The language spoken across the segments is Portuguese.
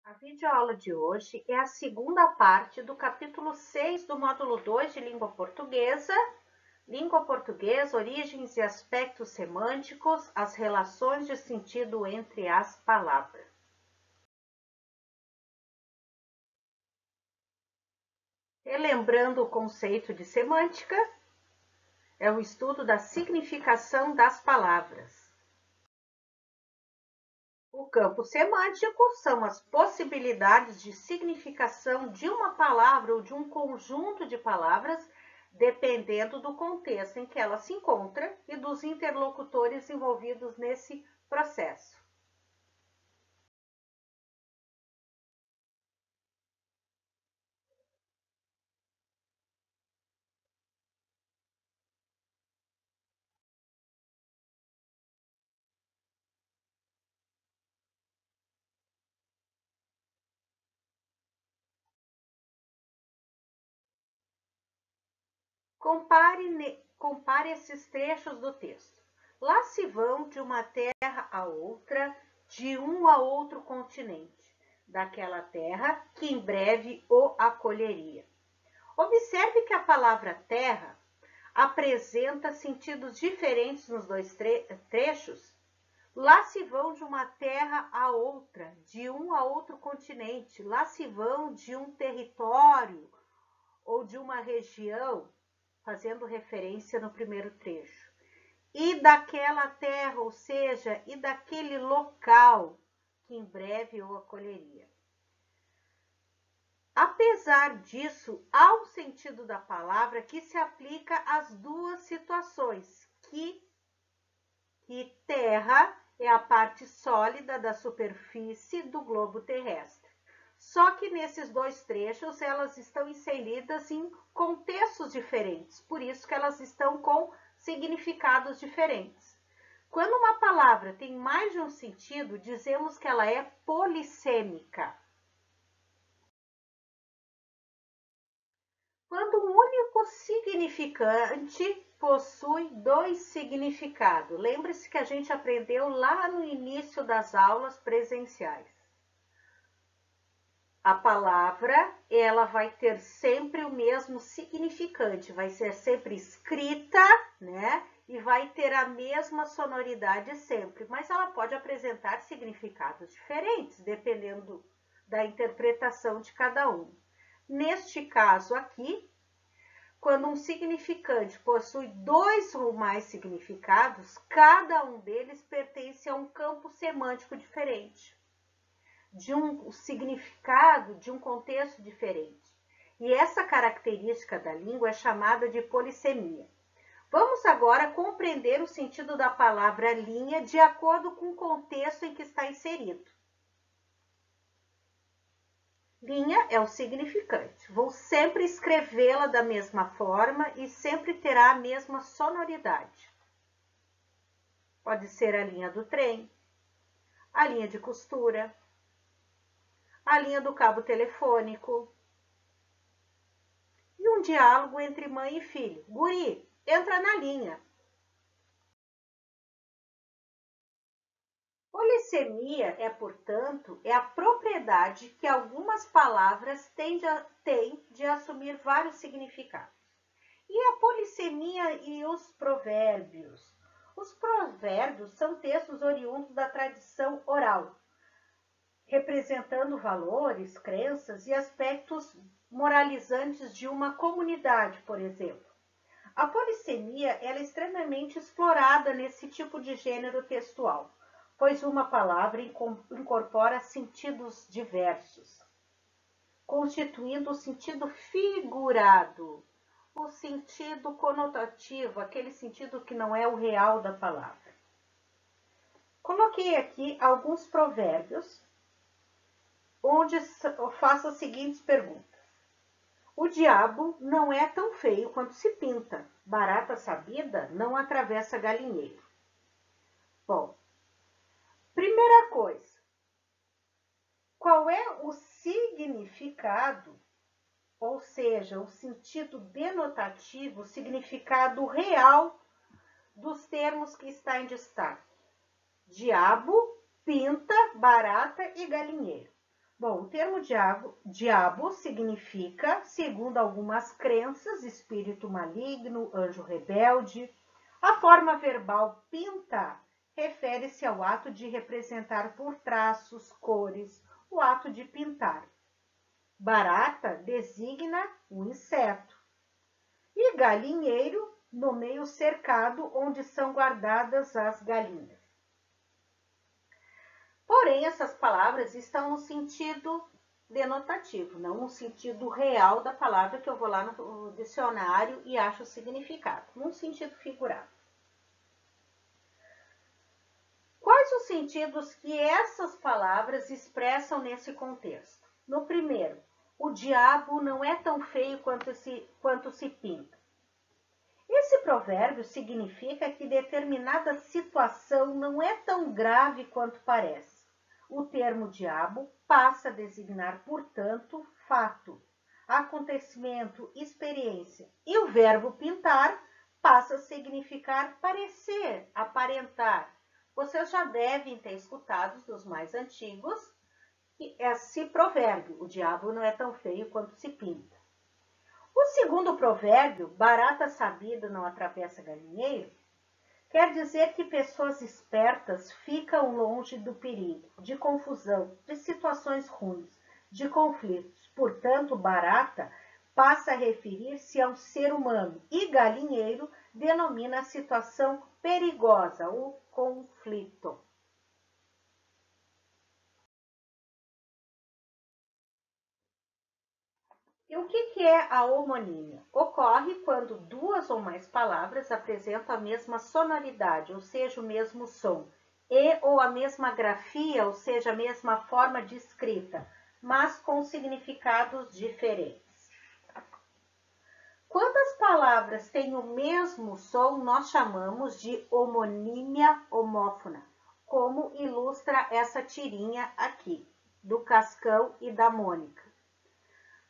A videoaula de hoje é a segunda parte do capítulo 6 do módulo 2 de Língua Portuguesa, origens e aspectos semânticos, as relações de sentido entre as palavras. Relembrando o conceito de semântica, é o estudo da significação das palavras. O campo semântico são as possibilidades de significação de uma palavra ou de um conjunto de palavras, dependendo do contexto em que ela se encontra e dos interlocutores envolvidos nesse processo. Compare esses trechos do texto. Lá se vão de uma terra a outra, de um a outro continente, daquela terra que em breve o acolheria. Observe que a palavra terra apresenta sentidos diferentes nos dois trechos. Lá se vão de uma terra a outra, de um a outro continente. Lá se vão de um território ou de uma região, fazendo referência no primeiro trecho. E daquela terra, ou seja, e daquele local que em breve o acolheria. Apesar disso, há um sentido da palavra que se aplica às duas situações, que terra é a parte sólida da superfície do globo terrestre. Só que nesses dois trechos elas estão inseridas em contextos diferentes, por isso que elas estão com significados diferentes. Quando uma palavra tem mais de um sentido, dizemos que ela é polissêmica. Quando um único significante possui dois significados. Lembre-se que a gente aprendeu lá no início das aulas presenciais. A palavra, ela vai ter sempre o mesmo significante, vai ser sempre escrita, né? E vai ter a mesma sonoridade sempre, mas ela pode apresentar significados diferentes, dependendo da interpretação de cada um. Neste caso aqui, quando um significante possui dois ou mais significados, cada um deles pertence a um campo semântico diferente, de um significado, de um contexto diferente. E essa característica da língua é chamada de polissemia. Vamos agora compreender o sentido da palavra linha de acordo com o contexto em que está inserido. Linha é o significante. Vou sempre escrevê-la da mesma forma e sempre terá a mesma sonoridade. Pode ser a linha do trem, a linha de costura, a linha do cabo telefônico e um diálogo entre mãe e filho. Guri, entra na linha. Polissemia portanto, a propriedade que algumas palavras têm de assumir vários significados. E a polissemia e os provérbios? Os provérbios são textos oriundos da tradição oral, representando valores, crenças e aspectos moralizantes de uma comunidade, por exemplo. A polissemia é extremamente explorada nesse tipo de gênero textual, pois uma palavra incorpora sentidos diversos, constituindo o sentido figurado, o sentido conotativo, aquele sentido que não é o real da palavra. Coloquei aqui alguns provérbios, onde eu faço as seguintes perguntas. O diabo não é tão feio quanto se pinta. Barata sabida não atravessa galinheiro. Bom, primeira coisa, qual é o significado, ou seja, o sentido denotativo, o significado real dos termos que está em destaque? Diabo, pinta, barata e galinheiro. Bom, o termo diabo significa, segundo algumas crenças, espírito maligno, anjo rebelde. A forma verbal pintar refere-se ao ato de representar por traços, cores, o ato de pintar. Barata designa um inseto. E galinheiro no meio cercado onde são guardadas as galinhas. Porém, essas palavras estão no sentido denotativo, não no sentido real da palavra que eu vou lá no dicionário e acho o significado, num sentido figurado. Quais os sentidos que essas palavras expressam nesse contexto? No primeiro, o diabo não é tão feio quanto se pinta. Esse provérbio significa que determinada situação não é tão grave quanto parece. O termo diabo passa a designar, portanto, fato, acontecimento, experiência. E o verbo pintar passa a significar parecer, aparentar. Vocês já devem ter escutado dos mais antigos esse provérbio: o diabo não é tão feio quanto se pinta. O segundo provérbio, barata sabida não atravessa galinheiro, quer dizer que pessoas espertas ficam longe do perigo, de confusão, de situações ruins, de conflitos. Portanto, barata passa a referir-se ao ser humano e galinheiro denomina a situação perigosa, o conflito. E o que é a homonímia? Ocorre quando duas ou mais palavras apresentam a mesma sonoridade, ou seja, o mesmo som, e ou a mesma grafia, ou seja, a mesma forma de escrita, mas com significados diferentes. Quando as palavras têm o mesmo som, nós chamamos de homonímia homófona, como ilustra essa tirinha aqui, do Cascão e da Mônica.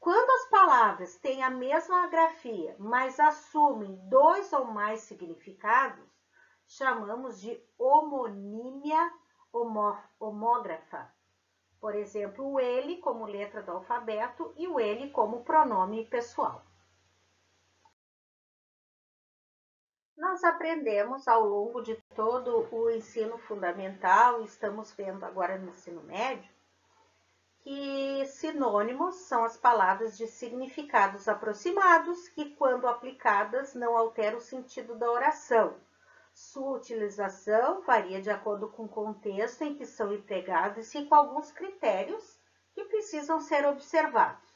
Quando as palavras têm a mesma grafia, mas assumem dois ou mais significados, chamamos de homonímia homógrafa. Por exemplo, o ele como letra do alfabeto e o ele como pronome pessoal. Nós aprendemos ao longo de todo o ensino fundamental, estamos vendo agora no ensino médio, que sinônimos são as palavras de significados aproximados que, quando aplicadas, não alteram o sentido da oração. Sua utilização varia de acordo com o contexto em que são empregados e com alguns critérios que precisam ser observados.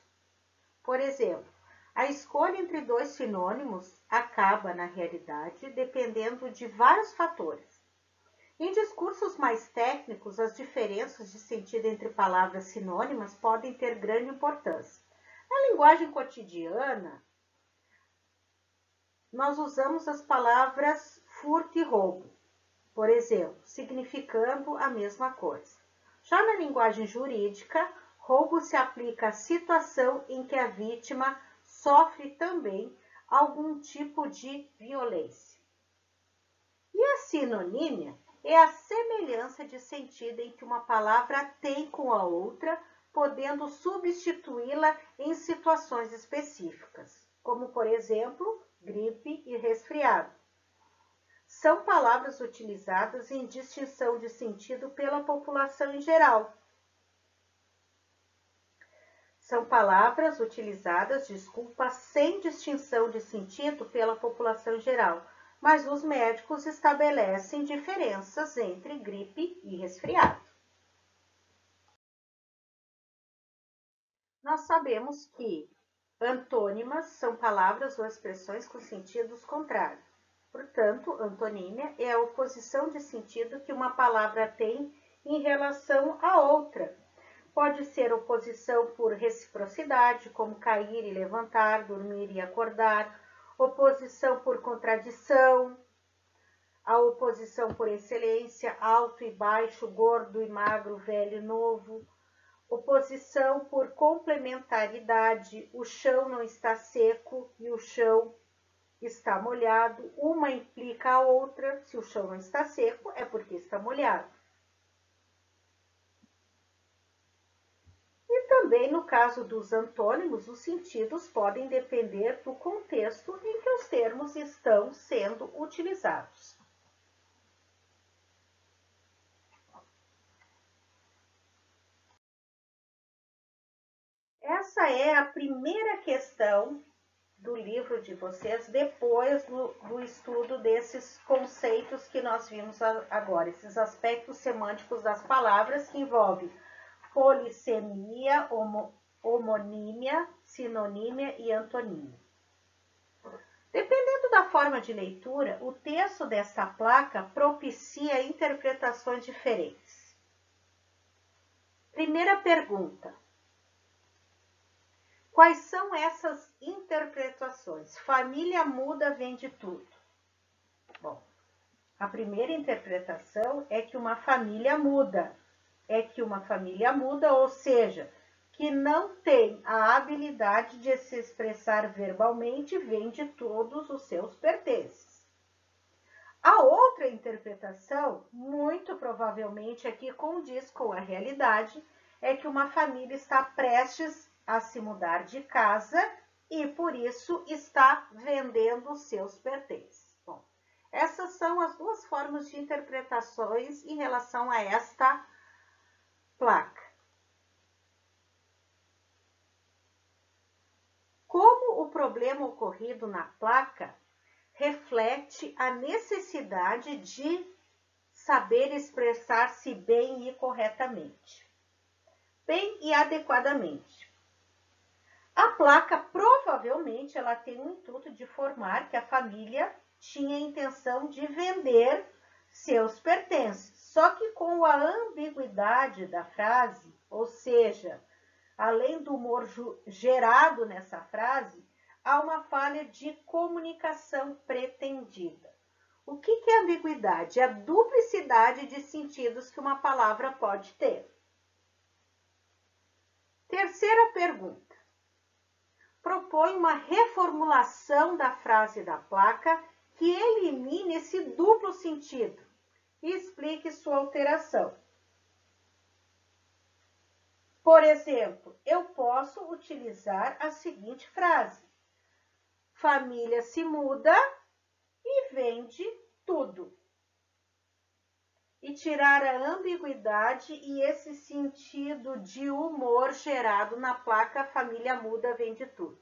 Por exemplo, a escolha entre dois sinônimos acaba, na realidade, dependendo de vários fatores. Em discursos mais técnicos, as diferenças de sentido entre palavras sinônimas podem ter grande importância. Na linguagem cotidiana, nós usamos as palavras furto e roubo, por exemplo, significando a mesma coisa. Já na linguagem jurídica, roubo se aplica à situação em que a vítima sofre também algum tipo de violência. E a sinonímia é a semelhança de sentido em que uma palavra tem com a outra, podendo substituí-la em situações específicas, como, por exemplo, gripe e resfriado. São palavras utilizadas em distinção de sentido pela população em geral. São palavras utilizadas, sem distinção de sentido pela população em geral, mas os médicos estabelecem diferenças entre gripe e resfriado. Nós sabemos que antônimas são palavras ou expressões com sentidos contrários. Portanto, antonímia é a oposição de sentido que uma palavra tem em relação à outra. Pode ser oposição por reciprocidade, como cair e levantar, dormir e acordar, oposição por contradição, a oposição por excelência, alto e baixo, gordo e magro, velho e novo, oposição por complementaridade, o chão não está seco e o chão está molhado, uma implica a outra, se o chão não está seco é porque está molhado. Também no caso dos antônimos, os sentidos podem depender do contexto em que os termos estão sendo utilizados. Essa é a primeira questão do livro de vocês, depois do estudo desses conceitos que nós vimos agora, esses aspectos semânticos das palavras que envolvem polissemia, homonímia, sinonímia e antonímia. Dependendo da forma de leitura, o texto desta placa propicia interpretações diferentes. Primeira pergunta: quais são essas interpretações? Família muda vende tudo. Bom, a primeira interpretação é que uma família muda. Ou seja, que não tem a habilidade de se expressar verbalmente, vende todos os seus pertences. A outra interpretação, muito provavelmente aqui condiz com a realidade, é que uma família está prestes a se mudar de casa e, por isso, está vendendo os seus pertences. Bom, essas são as duas formas de interpretações em relação a esta placa. Como o problema ocorrido na placa reflete a necessidade de saber expressar-se bem e corretamente, bem e adequadamente. A placa provavelmente ela tem o intuito de informar que a família tinha a intenção de vender seus pertences, só que com a ambiguidade da frase, ou seja, além do humor gerado nessa frase, há uma falha de comunicação pretendida. O que é ambiguidade? É a duplicidade de sentidos que uma palavra pode ter. Terceira pergunta. Propõe uma reformulação da frase da placa que elimine esse duplo sentido e explique sua alteração. Por exemplo, eu posso utilizar a seguinte frase: família se muda e vende tudo. E tirar a ambiguidade e esse sentido de humor gerado na placa família muda, vende tudo.